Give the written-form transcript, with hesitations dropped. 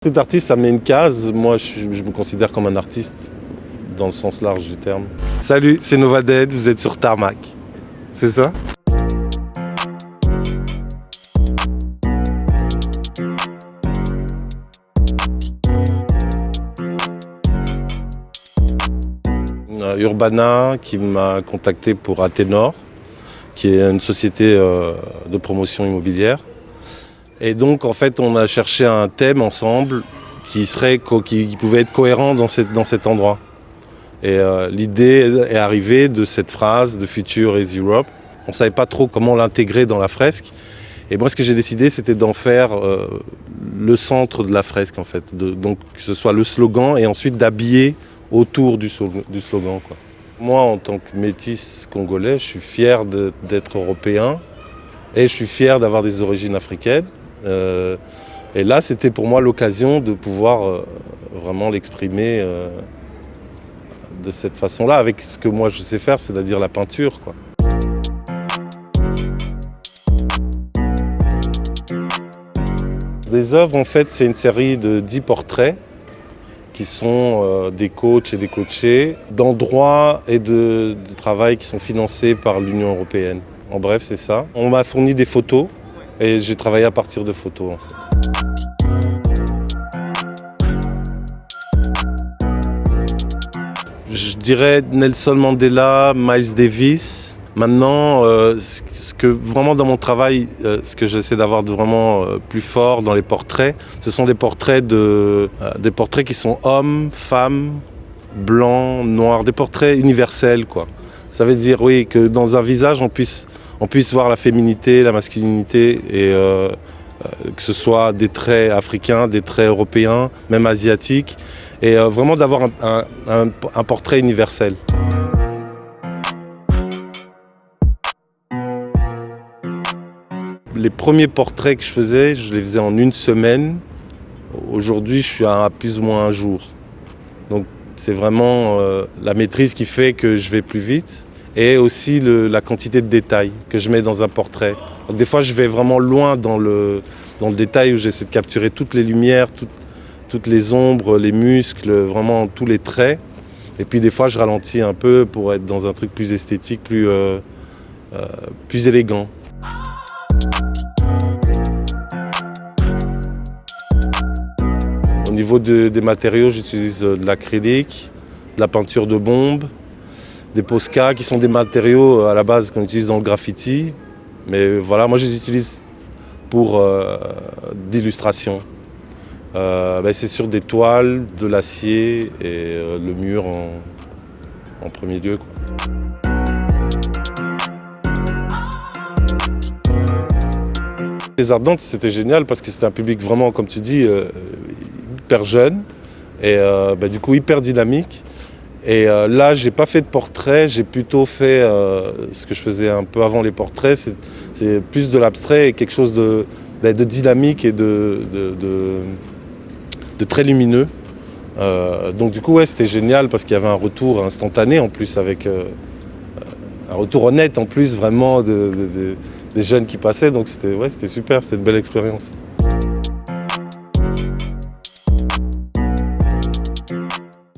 Tout artiste, ça met une case. Moi, je me considère comme un artiste dans le sens large du terme. Salut, c'est Novaded, vous êtes sur Tarmac. C'est ça? Urbana qui m'a contacté pour Athénor, qui est une société de promotion immobilière. Et donc, en fait, on a cherché un thème ensemble qui pouvait être cohérent dans cet endroit. Et l'idée est arrivée de cette phrase « The future is Europe ». On ne savait pas trop comment l'intégrer dans la fresque. Et moi, ce que j'ai décidé, c'était d'en faire le centre de la fresque, en fait. Donc, que ce soit le slogan et ensuite d'habiller autour du slogan, quoi. Moi, en tant que métis congolais, je suis fier d'être européen et je suis fier d'avoir des origines africaines. Et là, c'était pour moi l'occasion de pouvoir vraiment l'exprimer de cette façon-là, avec ce que moi je sais faire, c'est-à-dire la peinture, quoi. Les œuvres, en fait, c'est une série de 10 portraits qui sont des coachs et des coachés d'endroits et de travail qui sont financés par l'Union européenne. En bref, c'est ça. On m'a fourni des photos et j'ai travaillé à partir de photos, en fait. Je dirais Nelson Mandela, Miles Davis. Maintenant, ce que vraiment dans mon travail, ce que j'essaie d'avoir de vraiment plus fort dans les portraits, ce sont des portraits qui sont hommes, femmes, blancs, noirs, des portraits universels, quoi. Ça veut dire, oui, que dans un visage, on puisse voir la féminité, la masculinité, et que ce soit des traits africains, des traits européens, même asiatiques, et vraiment d'avoir un portrait universel. Les premiers portraits que je les faisais en une semaine. Aujourd'hui, je suis à plus ou moins un jour. Donc c'est vraiment la maîtrise qui fait que je vais plus vite. Et aussi la quantité de détails que je mets dans un portrait. Donc, des fois, je vais vraiment loin dans le détail où j'essaie de capturer toutes les lumières, toutes les ombres, les muscles, vraiment tous les traits. Et puis des fois, je ralentis un peu pour être dans un truc plus esthétique, plus élégant. Au niveau des matériaux, j'utilise de l'acrylique, de la peinture de bombe, des Posca qui sont des matériaux à la base qu'on utilise dans le graffiti. Mais voilà, moi je les utilise pour d'illustration. C'est sur des toiles, de l'acier et le mur en premier lieu, quoi. Les Ardentes, c'était génial parce que c'était un public vraiment, comme tu dis, hyper jeune et du coup hyper dynamique. Et là, j'ai pas fait de portrait, j'ai plutôt fait ce que je faisais un peu avant les portraits, c'est plus de l'abstrait et quelque chose de dynamique et de très lumineux. Donc du coup, ouais, c'était génial parce qu'il y avait un retour instantané en plus, avec un retour honnête en plus, vraiment des jeunes qui passaient. Donc c'était super, c'était une belle expérience.